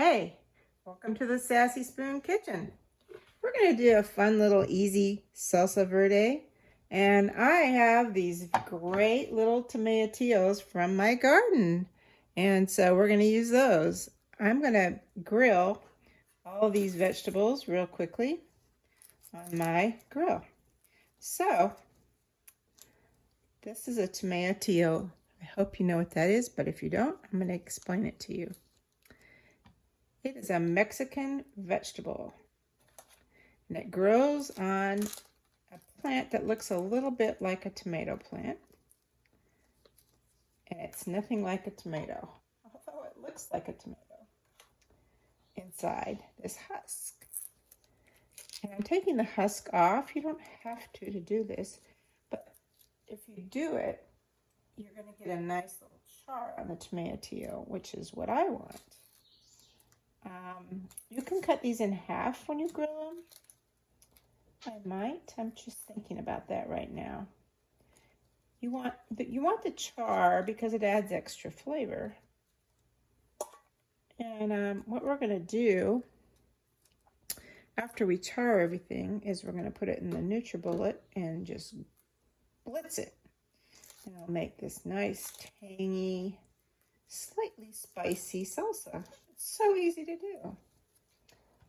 Hey, welcome to the Sassy Spoon Kitchen. We're going to do a fun little easy salsa verde. And I have these great little tomatillos from my garden. And so we're going to use those. I'm going to grill all these vegetables real quickly on my grill. So this is a tomatillo. I hope you know what that is, but if you don't, I'm going to explain it to you. It is a Mexican vegetable, and it grows on a plant that looks a little bit like a tomato plant, and it's nothing like a tomato, although it looks like a tomato inside this husk. And I'm taking the husk off. You don't have to do this, but if you do it, you're going to get a nice little char on the tomatillo, which is what I want. You can cut these in half when you grill them. I might. I'm just thinking about that right now. You want the char because it adds extra flavor. And what we're going to do after we char everything is we're going to put it in the NutriBullet and just blitz it. And it'll make this nice, tangy, slightly spicy salsa. It's so easy to do.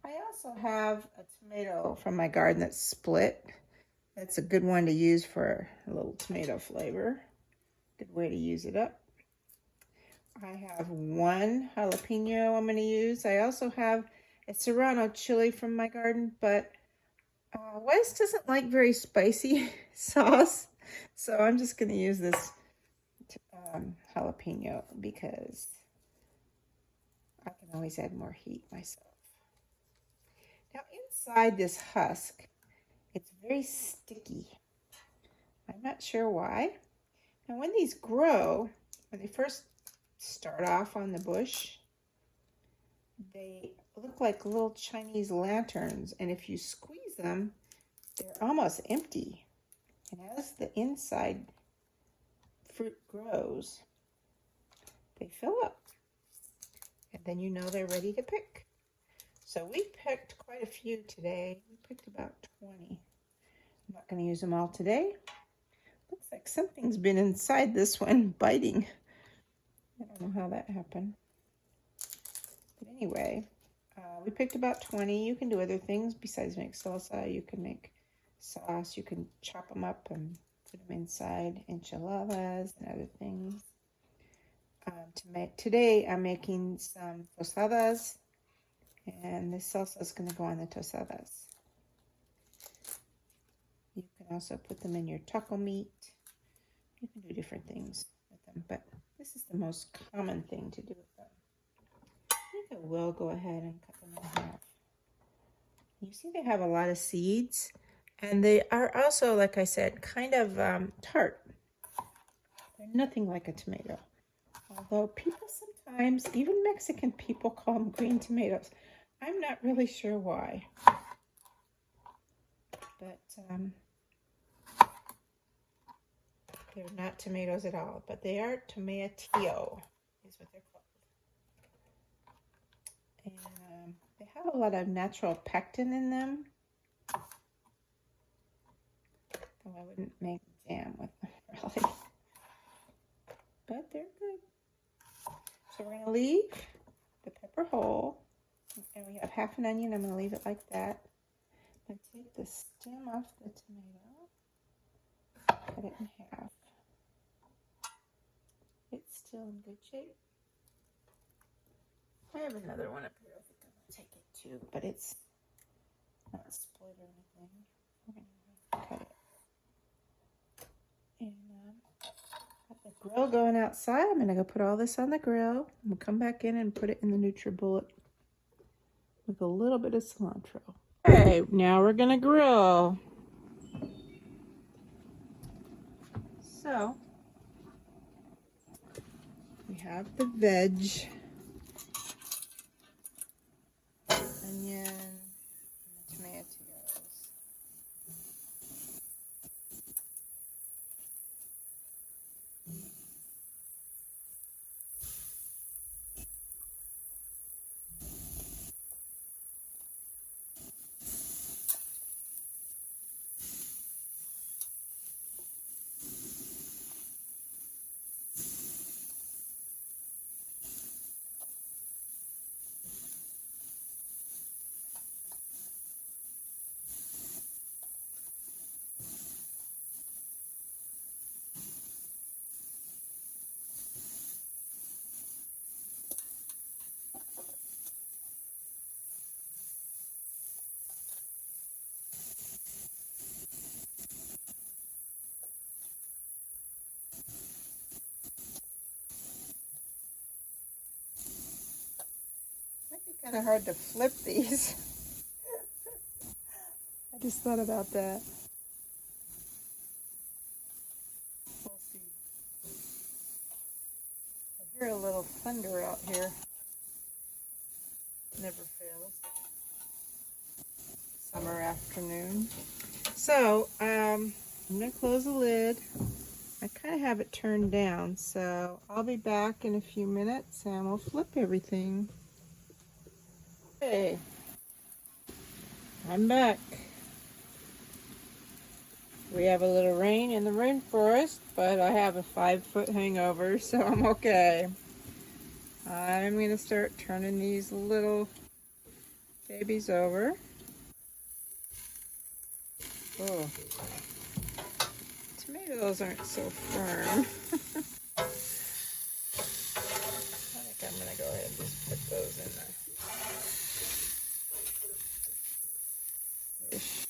I also have a tomato from my garden that's split. That's a good one to use for a little tomato flavor. Good way to use it up. I have one jalapeno I'm going to use. I also have a serrano chili from my garden, but Wes doesn't like very spicy sauce, so I'm just going to use this jalapeno because I can always add more heat myself. Now inside this husk, it's very sticky. I'm not sure why. Now when these grow, when they first start off on the bush, they look like little Chinese lanterns, and if you squeeze them, they're almost empty. And as the inside fruit grows, they fill up, and then you know they're ready to pick. So we picked quite a few today. We picked about 20. I'm not going to use them all today. Looks like something's been inside this one biting. I don't know how that happened. But anyway, we picked about 20. You can do other things besides make salsa. You can make sauce. You can chop them up and put them inside enchiladas and other things. Today I'm making some tostadas, and this salsa is going to go on the tostadas. You can also put them in your taco meat. You can do different things with them, but this is the most common thing to do with them. I think I will go ahead and cut them in half. You see they have a lot of seeds, and they are also, like I said, kind of tart. They're nothing like a tomato. Although people sometimes, even Mexican people, call them green tomatoes. I'm not really sure why. But they're not tomatoes at all. But they are tomatillo, is what they're called. And they have a lot of natural pectin in them. Though I wouldn't make jam with them, really. But they're good. So we're going to leave the pepper whole. And we have half an onion. I'm going to leave it like that. I'm going to take the stem off the tomato. Cut it in half. It's still in good shape. I have another one up here. I think I'm going to take it too. But it's not split or anything. We're going to cut it. And got the grill going outside. I'm going to go put all this on the grill. We'll come back in and put it in the NutriBullet with a little bit of cilantro. Okay, now we're going to grill. So, we have the veg, onion, and the tomatoes. kind of hard to flip these. I just thought about that. We'll see. I hear a little thunder out here. Never fails. Summer afternoon. So, I'm going to close the lid. I kind of have it turned down, so I'll be back in a few minutes and we'll flip everything. Hey, I'm back. We have a little rain in the rainforest, but I have a 5-foot hangover, so I'm okay. I'm going to start turning these little babies over. Oh, tomatoes aren't so firm. I think I'm going to go ahead and just put those in the dish.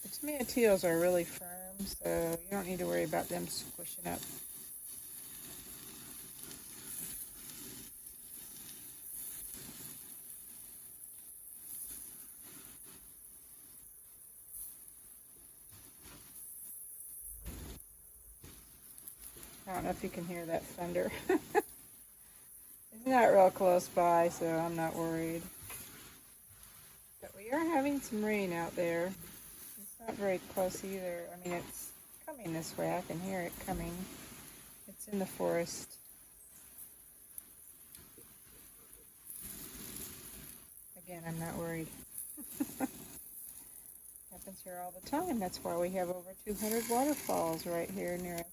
The tomatillos are really firm, so you don't need to worry about them squishing up. I don't know if you can hear that thunder. It's not real close by, so I'm not worried. But we are having some rain out there. It's not very close either. I mean, it's coming this way. I can hear it coming. It's in the forest. Again, I'm not worried. Happens here all the time. That's why we have over 200 waterfalls right here near us.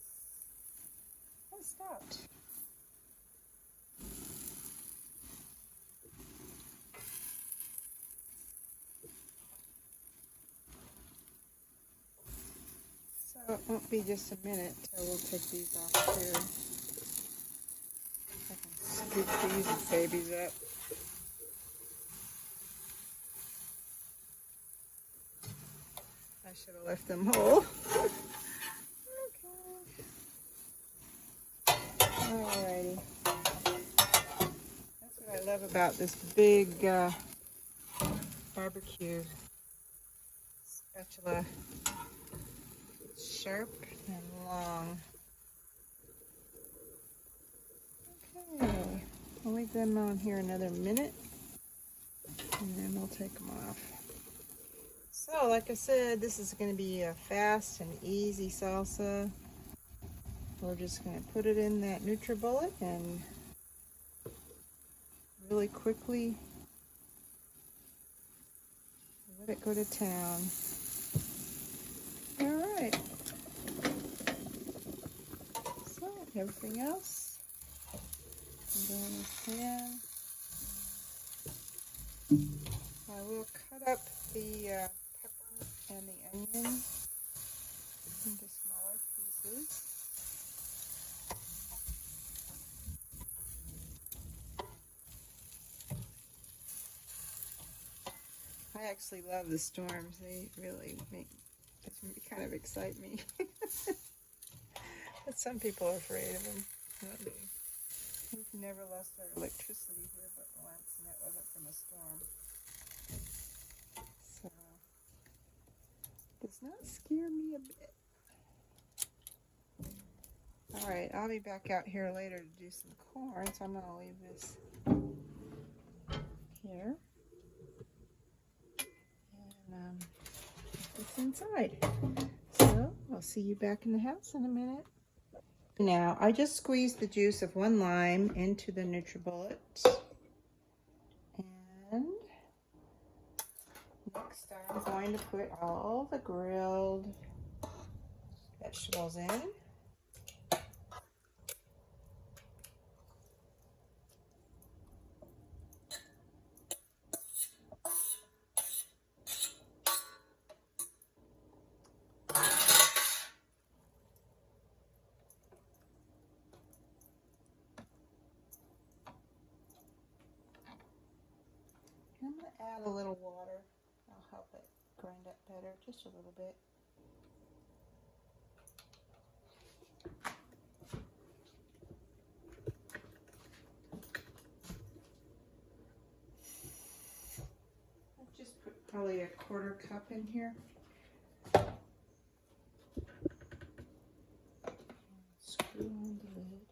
Oh, it stopped. So it won't be just a minute till we'll take these off too. I can scoop these babies up. I should have left them whole. Okay. Alrighty. That's what I love about this big barbecue spatula. It's sharp and long. Okay. I'll leave them on here another minute and then we'll take them off. So, like I said, this is going to be a fast and easy salsa. We're just going to put it in that NutriBullet and really quickly let it go to town. Alright. So, everything else, I'm going in this pan. I will cut up the pepper and the onion into smaller pieces. I actually love the storms. They really kind of excite me. But some people are afraid of them. Not me. We've never lost our electricity here but once, and it wasn't from a storm. So, does not scare me a bit. Alright, I'll be back out here later to do some corn, so I'm going to leave this here. And it's inside. So, I'll see you back in the house in a minute. Now, I just squeezed the juice of 1 lime into the NutriBullet. And next I'm going to put all the grilled vegetables in. I'm going to add a little water. I'll help it grind up better, just a little bit. 1/4 cup in here. Screw on the lid.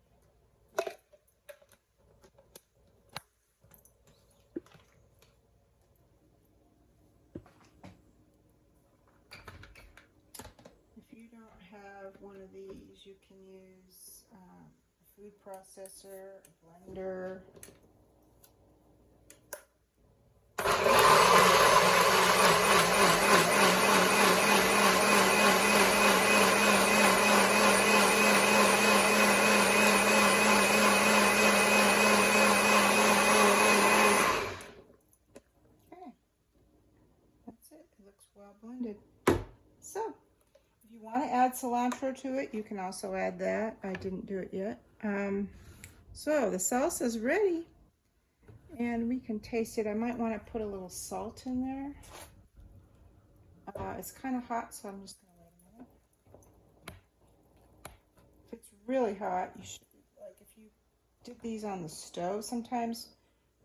If you don't have one of these, you can use a food processor, a blender. It looks well blended. So, if you want to add cilantro to it, you can also add that. I didn't do it yet. So the salsa is ready, and we can taste it. I might want to put a little salt in there. It's kind of hot, so I'm just going to wait a minute. If it's really hot, you should, like if you did these on the stove, sometimes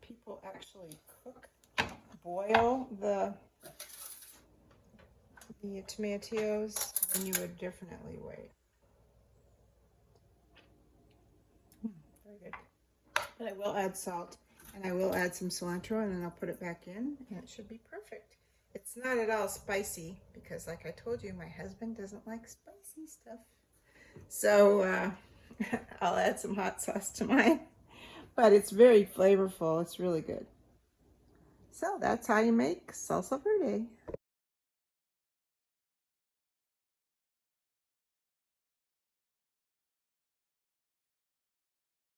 people actually boil the tomatillos, then you would definitely wait. Very good. But I will add salt, and I will add some cilantro, and then I'll put it back in, and it should be perfect. It's not at all spicy, because like I told you, my husband doesn't like spicy stuff. So I'll add some hot sauce to mine. But it's very flavorful. It's really good. So that's how you make salsa verde.